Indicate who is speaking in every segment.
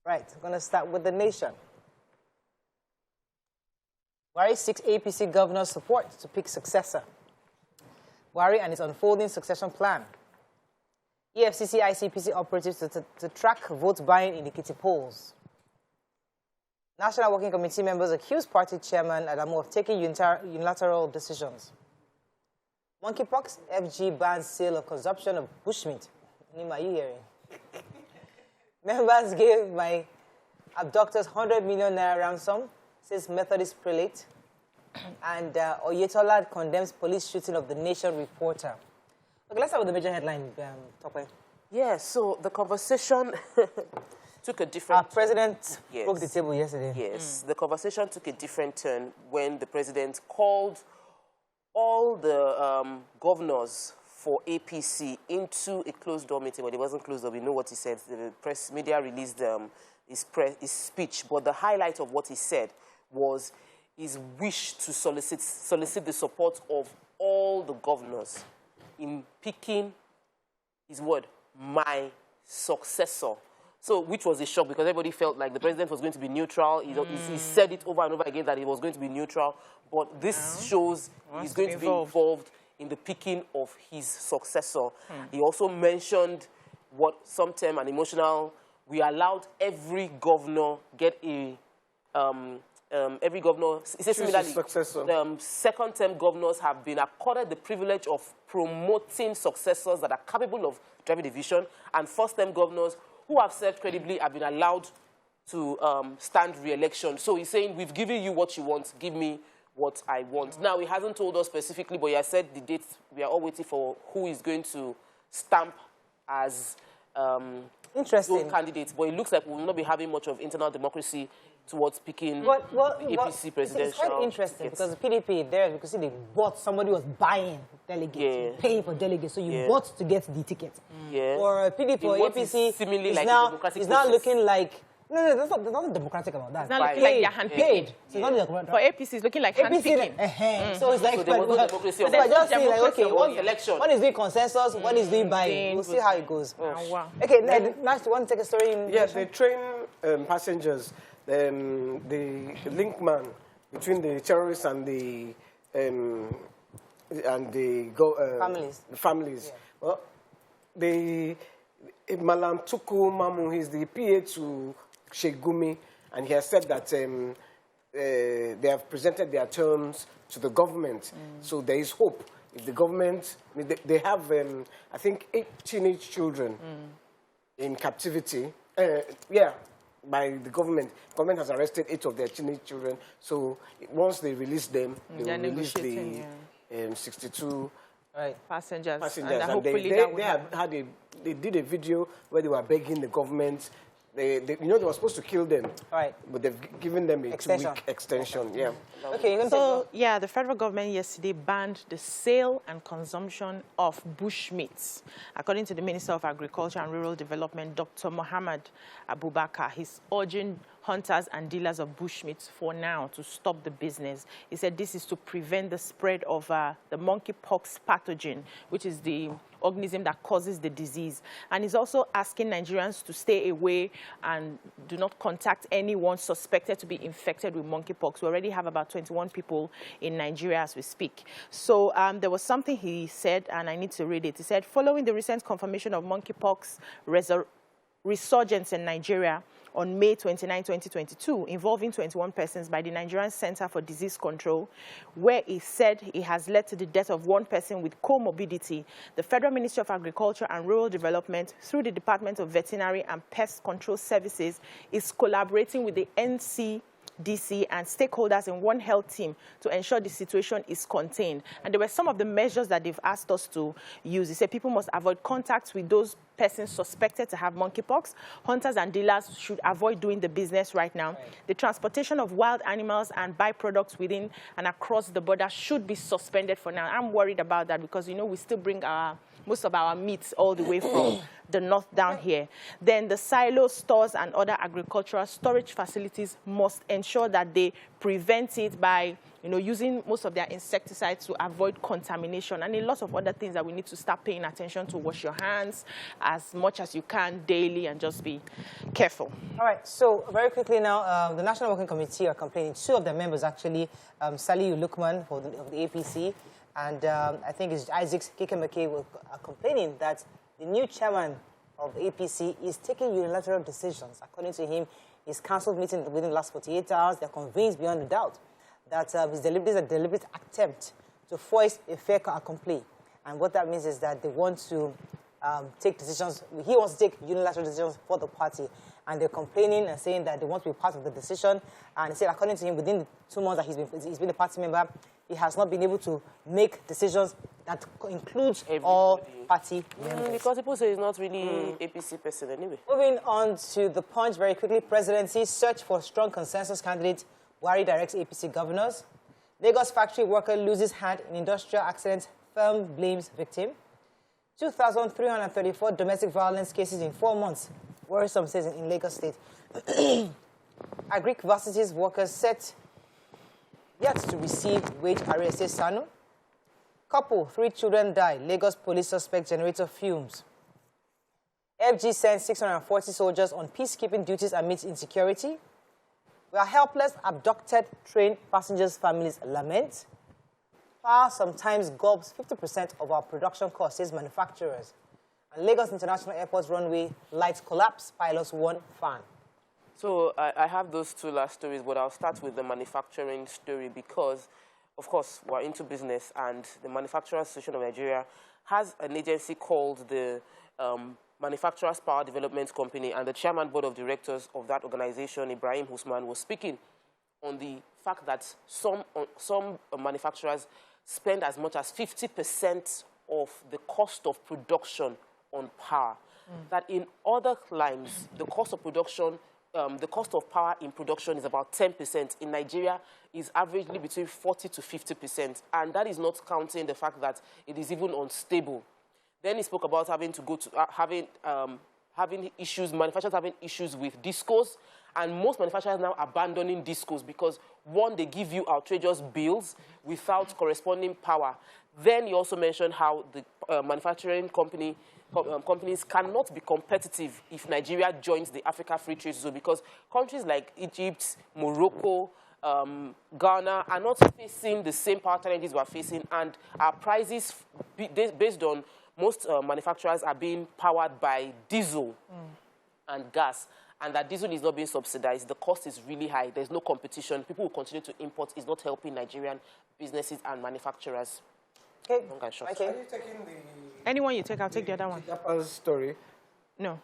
Speaker 1: Right, I'm going to start with the nation. Buhari seeks APC governor's support to pick successor. Buhari and his unfolding succession plan. EFCC ICPC operatives to track vote buying in Ekiti polls. National Working Committee members accuse party chairman Adamu of taking unilateral decisions. Monkeypox, FG bans sale of consumption of bushmeat. Nima, are you hearing? Members gave my abductors 100 million naira ransom, says Methodist prelate. And Oyetola condemns police shooting of the Nation reporter. Okay, let's start with the major headline, Tope.
Speaker 2: Yeah, so the conversation took a different...
Speaker 1: Our president broke the table yesterday.
Speaker 2: Yes, the conversation took a different turn when the president called all the governors for APC into a closed-door meeting. Well, it wasn't closed door. We know what he said. The press media released his speech. But the highlight of what he said was his wish to solicit the support of all the governors in picking his word, my successor. So, which was a shock because everybody felt like the president was going to be neutral. He said it over and over again that he was going to be neutral. But this shows he's going to be involved in the picking of his successor. He also mentioned what some term an emotional, we allowed every governor get a, every governor, similarly, second-term governors have been accorded the privilege of promoting successors that are capable of driving the vision, and first-term governors who have served credibly have been allowed to stand re-election. So he's saying, we've given you what you want, give me what I want. Now, he hasn't told us specifically, but he has said the dates. We are all waiting for who is going to stamp as
Speaker 1: interesting
Speaker 2: candidates. But it looks like we will not be having much of internal democracy towards picking APC presidential.
Speaker 1: It's quite interesting because the PDP there, you can see they bought, somebody was buying delegates, paying for delegates, so you bought to get the ticket. Or PDP or APC is now looking like, no, there's nothing democratic about that.
Speaker 3: It's not looking like they're hand-picked.
Speaker 1: For
Speaker 3: APC, it's looking like hand-picking.
Speaker 1: So it's like,
Speaker 2: so
Speaker 1: I just see like, okay, one is doing consensus, one is doing buying. We'll see how it goes.
Speaker 3: Oh, wow.
Speaker 1: Okay, Nash, you want to take a story?
Speaker 4: Yes, the train passengers, the link man between the terrorists and the families. Yeah. Well, Malam Tuku Mamu, he's the PA to Sheikh Gumi, and he has said that they have presented their terms to the government. So there is hope. If the government, I mean, they have, I think, 8 teenage children in captivity. By the government. The government has arrested 8 of their teenage children. So once they release them, they will release the 62
Speaker 3: passengers.
Speaker 4: And hopefully they did a video where they were begging the government. They were supposed to kill them, but they've given them a 2-week extension. Yeah.
Speaker 1: Okay.
Speaker 3: So the federal government yesterday banned the sale and consumption of bushmeats. According to the Minister of Agriculture and Rural Development, Dr. Mohammed Abubakar, he's urging hunters and dealers of bushmeats for now to stop the business. He said this is to prevent the spread of the monkeypox pathogen, which is the organism that causes the disease. And he's also asking Nigerians to stay away and do not contact anyone suspected to be infected with monkeypox. We already have about 21 people in Nigeria as we speak. So there was something he said, and I need to read it. He said, following the recent confirmation of monkeypox resurgence in Nigeria on May 29, 2022, involving 21 persons by the Nigerian Center for Disease Control, where he said it has led to the death of 1 person with comorbidity. The Federal Ministry of Agriculture and Rural Development, through the Department of Veterinary and Pest Control Services, is collaborating with the NCDC and stakeholders in one health team to ensure the situation is contained. And there were some of the measures that they've asked us to use. They said people must avoid contact with those persons suspected to have monkeypox. Hunters and dealers should avoid doing the business right now. The transportation of wild animals and byproducts within and across the border should be suspended for now. I'm worried about that because, we still bring most of our meats all the way from the north down here. Then the silos, stores, and other agricultural storage facilities must ensure that they prevent it by, using most of their insecticides to avoid contamination, and a lot of other things that we need to start paying attention to. Wash your hands as much as you can daily and just be careful.
Speaker 1: All right, so very quickly now, the National Working Committee are complaining. Two of their members, actually, Saliu Lukman of the APC, and I think it's Isaac Kekemeke, are complaining that the new chairman of the APC is taking unilateral decisions. According to him, his council meeting within the last 48 hours, they're convinced beyond a doubt that this is a deliberate attempt to foist a fait accompli. And what that means is that they want to take decisions. He wants to take unilateral decisions for the party. And they're complaining and saying that they want to be part of the decision. And they said, according to him, within the 2 months that he's been a party member, he has not been able to make decisions that include all party members.
Speaker 2: Because people say he's not really APC person anyway.
Speaker 1: Moving on to the Punch very quickly. Presidency search for strong consensus candidate. Buhari directs APC governors. Lagos factory worker loses hand in industrial accident. Firm blames victim. 2,334 domestic violence cases in 4 months. Worrisome, says in Lagos State. Agric varsities workers set yet to receive wage arrears, says Sanu. Couple, 3 children die. Lagos police suspect generator fumes. FG sends 640 soldiers on peacekeeping duties amidst insecurity. We are helpless, abducted, train passengers' families lament. Power sometimes gobs 50% of our production costs, says manufacturers. And Lagos International Airport's runway lights collapse, pilots warn fan.
Speaker 2: So I have those 2 last stories, but I'll start with the manufacturing story because, of course, we're into business, and the Manufacturers Association of Nigeria has an agency called the Manufacturers Power Development Company, and the chairman board of directors of that organization, Ibrahim Usman, was speaking on the fact that some manufacturers spend as much as 50% of the cost of production on power. That in other lines, the cost of production, the cost of power in production is about 10%. In Nigeria, is averagely between 40 to 50%, and that is not counting the fact that it is even unstable. Then he spoke about having to go to having issues, manufacturers having issues with discos, and most manufacturers now abandoning discos because, one, they give you outrageous bills without corresponding power. Then he also mentioned how the manufacturing companies cannot be competitive if Nigeria joins the Africa Free Trade Zone, because countries like Egypt, Morocco, Ghana are not facing the same power challenges we're facing, and our prices, based on most manufacturers, are being powered by diesel and gas, and that diesel is not being subsidized. The cost is really high. There's no competition. People will continue to import. It's not helping Nigerian businesses and manufacturers.
Speaker 1: Okay.
Speaker 4: Okay. Are you taking the...
Speaker 3: Anyone you take, I'll take the other one.
Speaker 4: Apapa's story?
Speaker 3: No,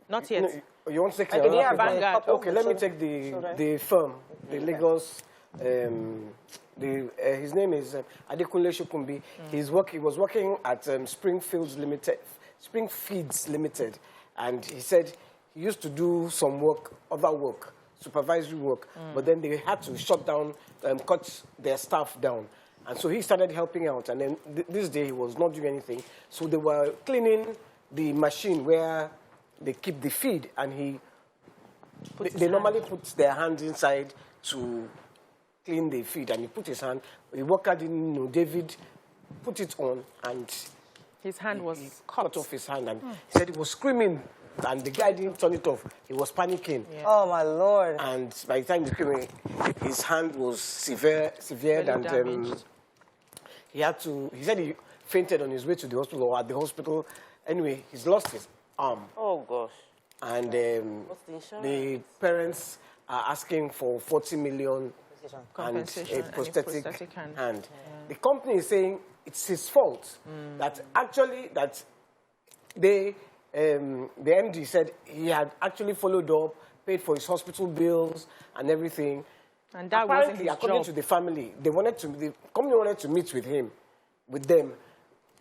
Speaker 3: not yet.
Speaker 4: No, you want to take
Speaker 1: Okay,
Speaker 4: the
Speaker 3: Vanguard.
Speaker 4: Okay, let me take the firm, the Lagos. His name is Adekunle Shokumbi. He was working at Springfields Limited, and he said he used to do some work, other work, supervisory work, but then they had to shut down, cut their staff down. And so he started helping out, and then this day he was not doing anything. So they were cleaning the machine where they keep the feed, and they normally put their hands inside to clean the feed, and he put his hand. The worker didn't know. David put it on, and
Speaker 3: his hand was
Speaker 4: he
Speaker 3: cut
Speaker 4: off his hand, and he said he was screaming, and the guy didn't turn it off. He was panicking.
Speaker 1: Yeah. Oh, my Lord.
Speaker 4: And by the time he screaming, his hand was severe, and he said he fainted on his way to the hospital, or at the hospital. Anyway, he's lost his arm.
Speaker 2: Oh, gosh.
Speaker 4: And
Speaker 2: what's the insurance?
Speaker 4: The parents are asking for 40 million and a prosthetic hand. Yeah. The company is saying it's his fault. That actually, the MD said he had actually followed up, paid for his hospital bills and everything.
Speaker 3: And that
Speaker 4: apparently,
Speaker 3: wasn't his
Speaker 4: according
Speaker 3: job.
Speaker 4: to the family, the company wanted to meet with them,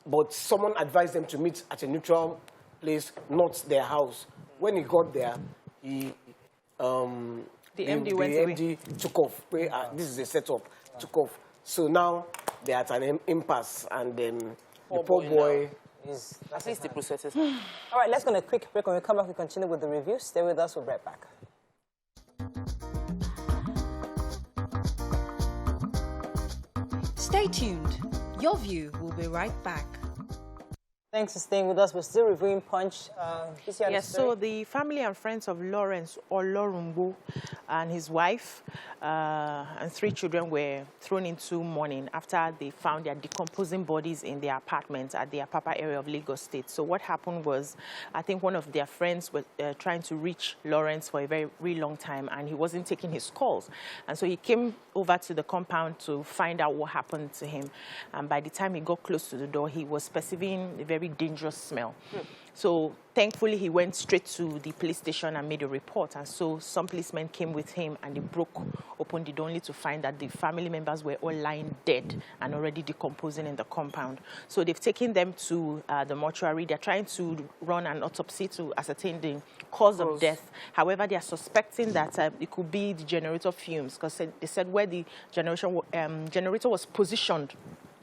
Speaker 4: but someone advised them to meet at a neutral place, not their house. When he got there, the MD took off. This is a setup. Took off. So now they're at an impasse, and the poor boy
Speaker 1: is...
Speaker 2: At least the processes.
Speaker 1: All right, let's go on a quick break. When we come back, we continue with the review. Stay with us. We'll be right back.
Speaker 5: Stay tuned. Your View will be right back.
Speaker 1: Thanks for staying with us. We're still reviewing Punch.
Speaker 3: Yes, so the family and friends of Lawrence Olorungbo and his wife and 3 children were thrown into mourning after they found their decomposing bodies in their apartment at the Apapa area of Lagos State. So what happened was, I think one of their friends was trying to reach Lawrence for a very long time, and he wasn't taking his calls. And so he came over to the compound to find out what happened to him. And by the time he got close to the door, he was perceiving a very dangerous smell. So thankfully, he went straight to the police station and made a report. And so some policemen came with him and they broke open the door only to find that the family members were all lying dead and already decomposing in the compound. So they've taken them to the mortuary. They're trying to run an autopsy to ascertain the cause of death. However, they are suspecting that it could be the generator fumes, because they said where the generator was positioned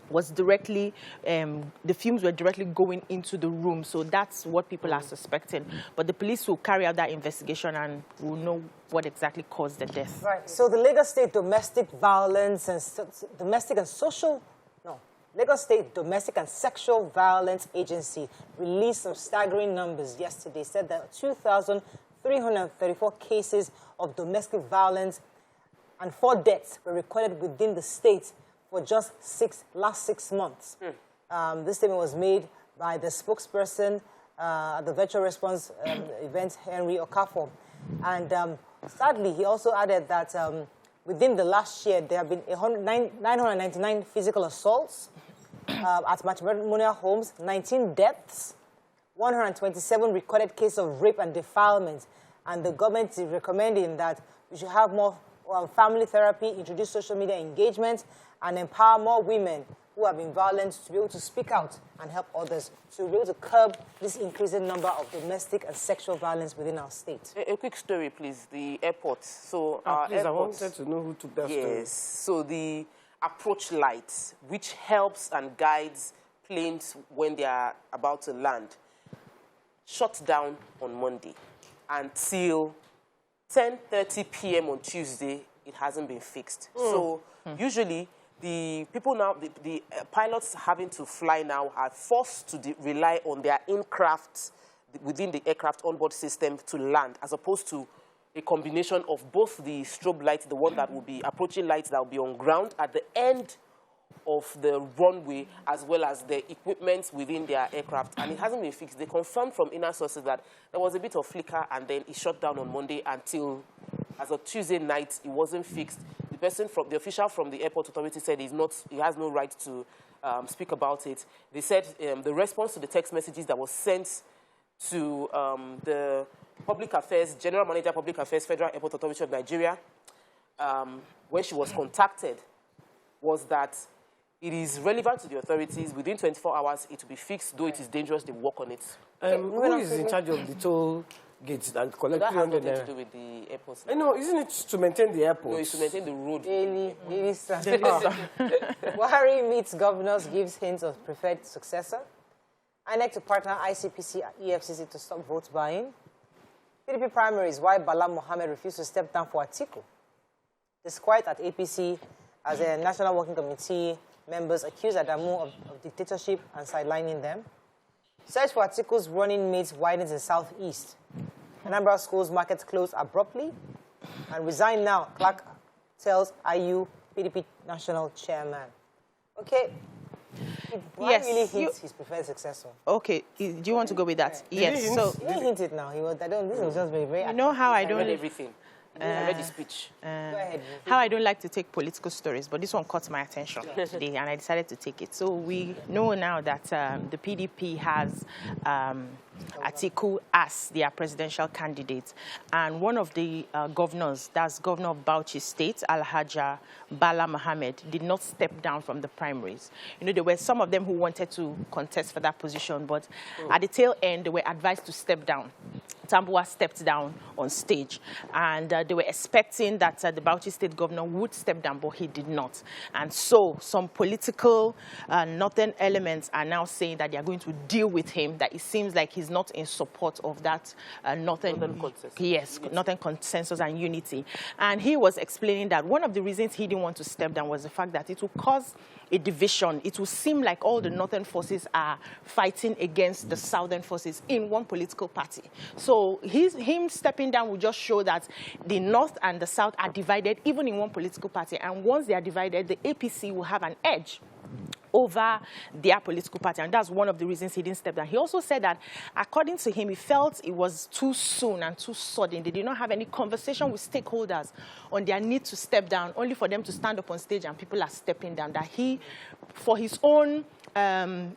Speaker 3: was directly, the fumes were directly going into the room. So that's what people are suspecting. But the police will carry out that investigation and will know what exactly caused the death.
Speaker 1: Right. So the Lagos State Domestic Violence and Lagos State Domestic and Sexual Violence Agency released some staggering numbers yesterday. Said that 2,334 cases of domestic violence and 4 deaths were recorded within the state for just last 6 months. This statement was made by the spokesperson at the virtual response event, Henry Okafor. And sadly, he also added that within the last year, there have been 999 physical assaults at matrimonial homes, 19 deaths, 127 recorded cases of rape and defilement. And the government is recommending that we should have more family therapy, introduce social media engagement, and empower more women who have been violent to be able to speak out and help others to be able to curb this increasing number of domestic and sexual violence within our state.
Speaker 2: A quick story, please. The airport. So
Speaker 4: please, I wanted to know who took that story.
Speaker 2: Yes. So the approach lights, which helps and guides planes when they are about to land, shut down on Monday until 10:30 p.m. on Tuesday. It hasn't been fixed. So usually the people now, the pilots having to fly now are forced to rely on their in-craft, within the aircraft onboard system to land, as opposed to a combination of both the strobe lights, the one that will be approaching lights that will be on ground at the end of the runway, as well as the equipment within their aircraft. And it hasn't been fixed. They confirmed from inner sources that there was a bit of flicker, and then it shut down on Monday until, as of Tuesday night, it wasn't fixed. The official from the airport authority said he has no right to speak about it. They said the response to the text messages that was sent to the Public Affairs, General Manager, Public Affairs, Federal Airport Authority of Nigeria, when she was contacted, was that it is relevant to the authorities. Within 24 hours, it will be fixed, though it is dangerous, they work on it.
Speaker 4: Who is in charge of the toll gates and collect
Speaker 2: That has
Speaker 4: 300
Speaker 2: nothing
Speaker 4: naira?
Speaker 2: to do with the airport.
Speaker 4: I know, isn't it to maintain the airport?
Speaker 2: No, it's to maintain the road.
Speaker 1: Buhari meets governors, gives hints of preferred successor. INEC to partner ICPC and EFCC to stop vote buying. PDP primaries, why Bala Mohammed refused to step down for Atiku. Disquiet at APC as a National Working Committee members accuse Adamu of dictatorship and sidelining them. Search for Atiku's running mates widens in Southeast. Anambra schools markets closed abruptly. And resign now, Clark tells IU PDP national chairman. Okay. Why really hints his preferred successor?
Speaker 3: Okay, do you want to go with that? Yes. So
Speaker 1: He hinted now. This was just very
Speaker 3: you know how I
Speaker 2: I
Speaker 3: don't
Speaker 2: read everything. I read the speech.
Speaker 1: Go ahead.
Speaker 3: how I don't like to take political stories, but this one caught my attention today, and I decided to take it. So we know now that the PDP has Atiku as their presidential candidate, and one of the governors, that's Governor of Bauchi State, Alhaja Bala Mohammed, did not step down from the primaries. You know, there were some of them who wanted to contest for that position, but at the tail end, they were advised to step down. Tambuwal stepped down on stage, and they were expecting that the Bauchi State governor would step down, but he did not. And so some political northern elements are now saying that they are going to deal with him, that it seems like he's not in support of that northern consensus. Yes, northern consensus and unity. And he was explaining that one of the reasons he didn't want to step down was the fact that it will cause a division. It will seem like all the northern forces are fighting against the southern forces in one political party. So him stepping down will just show that the north and the south are divided even in one political party. And once they are divided, the APC will have an edge over their political party, and that's one of the reasons he didn't step down. He also said that, according to him, he felt it was too soon and too sudden. They did not have any conversation with stakeholders on their need to step down, only for them to stand up on stage and people are stepping down. That he, for his own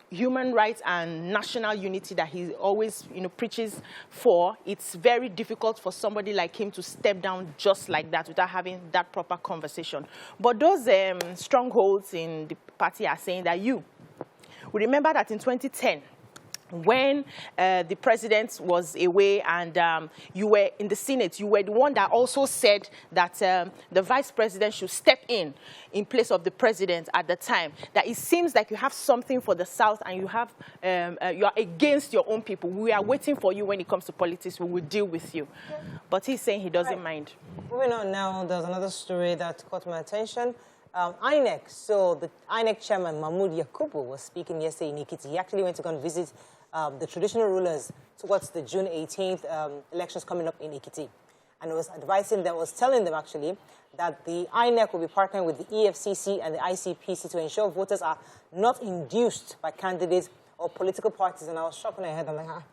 Speaker 3: human rights and national unity that he always, preaches for, it's very difficult for somebody like him to step down just like that without having that proper conversation. But those strongholds in the party are saying that we remember that in 2010, when the president was away and you were in the Senate, you were the one that also said that the vice president should step in place of the president at the time. That it seems like you have something for the South and you have you are against your own people. We are waiting for you when it comes to politics. We will deal with you. But he's saying he doesn't mind.
Speaker 1: Moving on now, there's another story that caught my attention. INEC. So the INEC chairman, Mahmoud Yakubu, was speaking yesterday in Ekiti. He actually went to go and visit the traditional rulers towards the June 18th elections coming up in Ekiti. And was advising them, was telling them actually, that the INEC will be partnering with the EFCC and the ICPC to ensure voters are not induced by candidates or political parties. And I was shocked when I heard, I'm like, what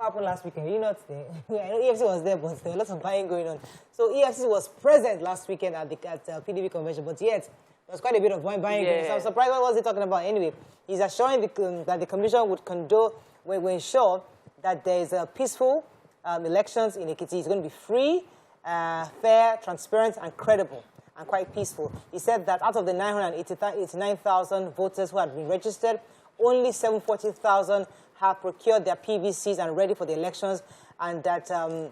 Speaker 1: happened last weekend? Were you not there? I know EFC was there, but there were lots of buying going on. So EFC was present last weekend at the PDP convention, but yet there was quite a bit of buying going on. So I was surprised, what was he talking about? Anyway, he's assuring that the commission will ensure that there is peaceful elections in Ekiti. It's going to be free, fair, transparent, and credible, and quite peaceful. He said that out of the 989,000 voters who had been registered, only 740,000 have procured their PVCs and ready for the elections, and that they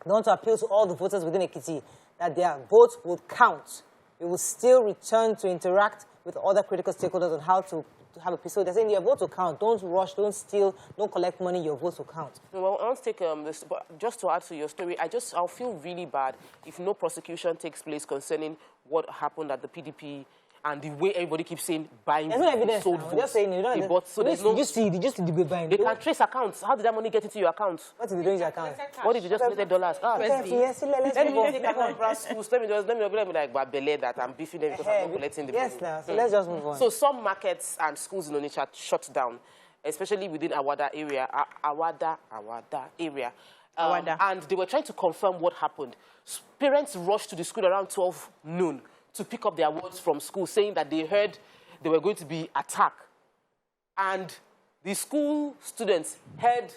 Speaker 1: want to appeal to all the voters within Ekiti that their votes will count. We will still return to interact with other critical stakeholders on how to have a peace. So they're saying your vote will count. Don't rush, don't steal, don't collect money, your votes will count.
Speaker 2: Well, I want to take this, but just to add to your story, I'll feel really bad if no prosecution takes place concerning what happened at the PDP and the way everybody keeps saying buying
Speaker 1: there's no evidence
Speaker 2: sold
Speaker 1: votes. Just saying, you know,
Speaker 2: bought, so
Speaker 1: did you see the buying?
Speaker 2: They can trace accounts. How did that money get into your account?
Speaker 1: What did they do in your account?
Speaker 2: What if you just donated dollars?
Speaker 1: Let
Speaker 2: me like belay that I'm beefing them because I'm not collecting the money.
Speaker 1: Yes, now. So let's just move on.
Speaker 2: So some markets and schools in Onitsha shut down, especially within Awada area. And they were trying to confirm what happened. Parents rushed to the school around 12 noon to pick up their words from school, saying that they heard there were going to be attack. And the school students heard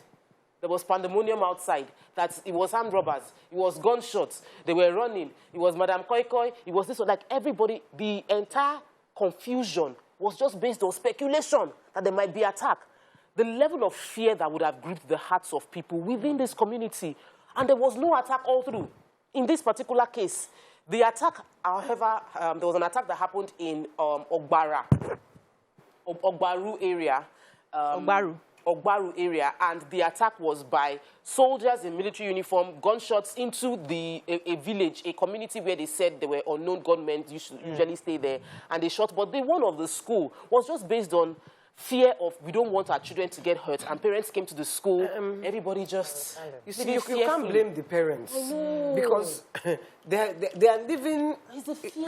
Speaker 2: there was pandemonium outside, that it was armed robbers, it was gunshots, they were running, it was Madam Koi Koi, it was this, like everybody, the entire confusion was just based on speculation that there might be attack. The level of fear that would have gripped the hearts of people within this community, and there was no attack all through. In this particular case, the attack, however, there was an attack that happened in Ogbaru area. Ogbaru area, and the attack was by soldiers in military uniform, gunshots into a village, a community where they said there were unknown gunmen usually stay there, and they shot. But the one of the school was just based on fear of we don't want our children to get hurt, and parents came to the school. Everybody just
Speaker 4: you see, you can't blame the parents because they are living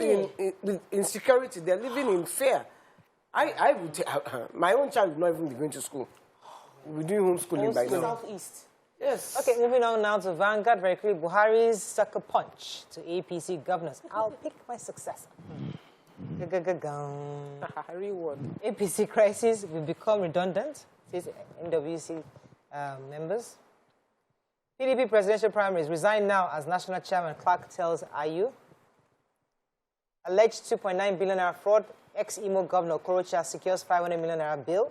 Speaker 4: in insecurity. They're living in fear. I would my own child would not even be going to school. We're doing homeschooling by now.
Speaker 1: Southeast.
Speaker 4: Yes.
Speaker 1: Okay, moving on now to Vanguard very quickly. Buhari's sucker punch to APC governors. I'll pick my successor. APC crisis will become redundant, says NWC members. PDP presidential primaries resign now as national chairman Clark tells IU. Alleged 2.9 billion naira fraud. Ex-Imo governor Korocha secures 500 million naira bill.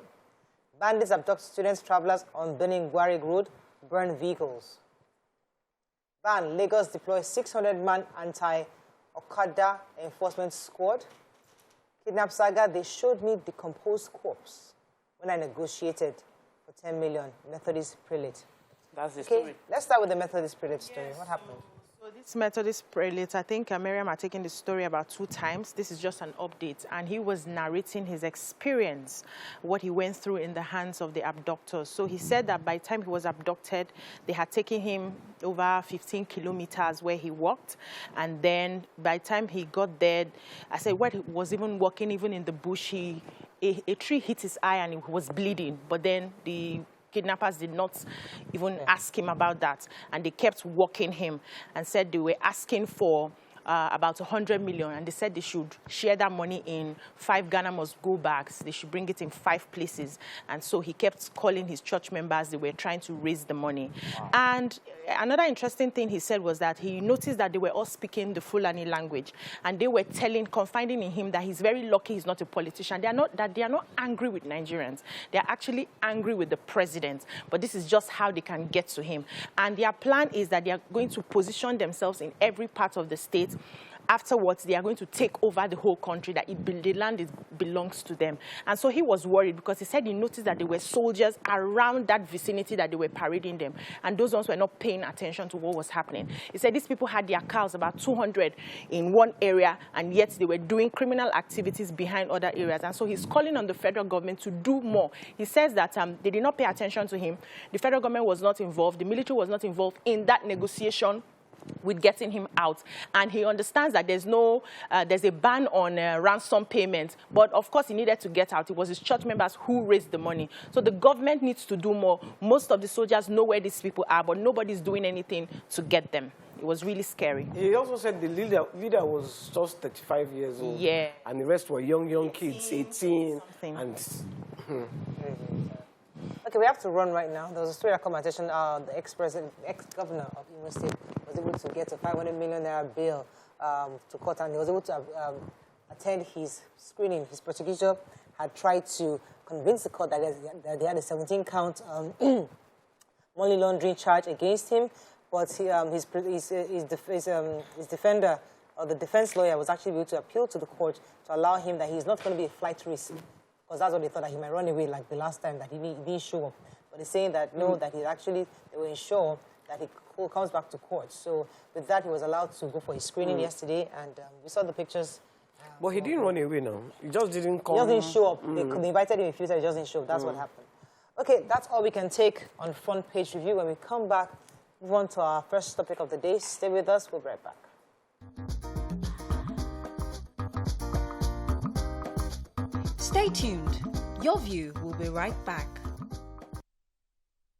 Speaker 1: Bandits abduct students, travelers on burning Gwarig Road, burn vehicles. Ban, Lagos deploys 600-man anti-Okada enforcement squad. Kidnap saga, they showed me decomposed corpse when I negotiated for 10 million, Methodist prelate.
Speaker 2: That's the
Speaker 1: Okay,
Speaker 2: story.
Speaker 1: let's start with the Methodist prelate story. What happened?
Speaker 3: So this Methodist prelate, I think Miriam had taken the story about 2 times. This is just an update. And he was narrating his experience, what he went through in the hands of the abductors. So he said that by the time he was abducted, they had taken him over 15 kilometers where he walked. And then by the time he got there, I said, what he was even walking, even in the bush, a tree hit his eye and he was bleeding. But then the kidnappers did not even ask him about that, and they kept walking him and said they were asking for about 100 million, and they said they should share that money in 5 Ghana must go bags. They should bring it in 5 places. And so he kept calling his church members. They were trying to raise the money. Wow. And another interesting thing he said was that he noticed that they were all speaking the Fulani language, and they were confiding in him that he's very lucky he's not a politician. They are not angry with Nigerians. They are actually angry with the president, but this is just how they can get to him. And their plan is that they are going to position themselves in every part of the state. Afterwards, they are going to take over the whole country, that the land belongs to them. And so he was worried because he said he noticed that there were soldiers around that vicinity that they were parading them. And those ones were not paying attention to what was happening. He said these people had their cows, about 200 in one area, and yet they were doing criminal activities behind other areas. And so he's calling on the federal government to do more. He says that they did not pay attention to him. The federal government was not involved. The military was not involved in that negotiation with getting him out, and he understands that there's a ban on ransom payment, but of course he needed to get out. It was his church members who raised the money. So the government needs to do more. Most of the soldiers know where these people are, but nobody's doing anything to get them. It was really scary.
Speaker 4: He also said the leader was just 35 years old.
Speaker 3: Yeah.
Speaker 4: And the rest were young kids, 18.
Speaker 3: Something.
Speaker 4: And
Speaker 1: Okay, we have to run right now. There was a story that caught my attention. The ex-governor of Imo State was able to get a 500 million naira bail to court, and he was able to attend his screening. His prosecutor had tried to convince the court that they had a 17-count money laundering charge against him, but his defender, or the defense lawyer, was actually able to appeal to the court to allow him that he's not going to be a flight risk. Because that's what they thought, that he might run away like the last time, that he didn't show up. But they're saying that, no, that they were ensure that he comes back to court. So with that, he was allowed to go for his screening yesterday, and we saw the pictures.
Speaker 4: but he didn't run away now. He just didn't come.
Speaker 1: He just didn't show up. They invited him a few times, he just didn't show up. That's what happened. Okay, that's all we can take on Front Page Review. When we come back, move on to our first topic of the day. Stay with us. We'll be right back.
Speaker 5: Stay tuned. Your View will be right back.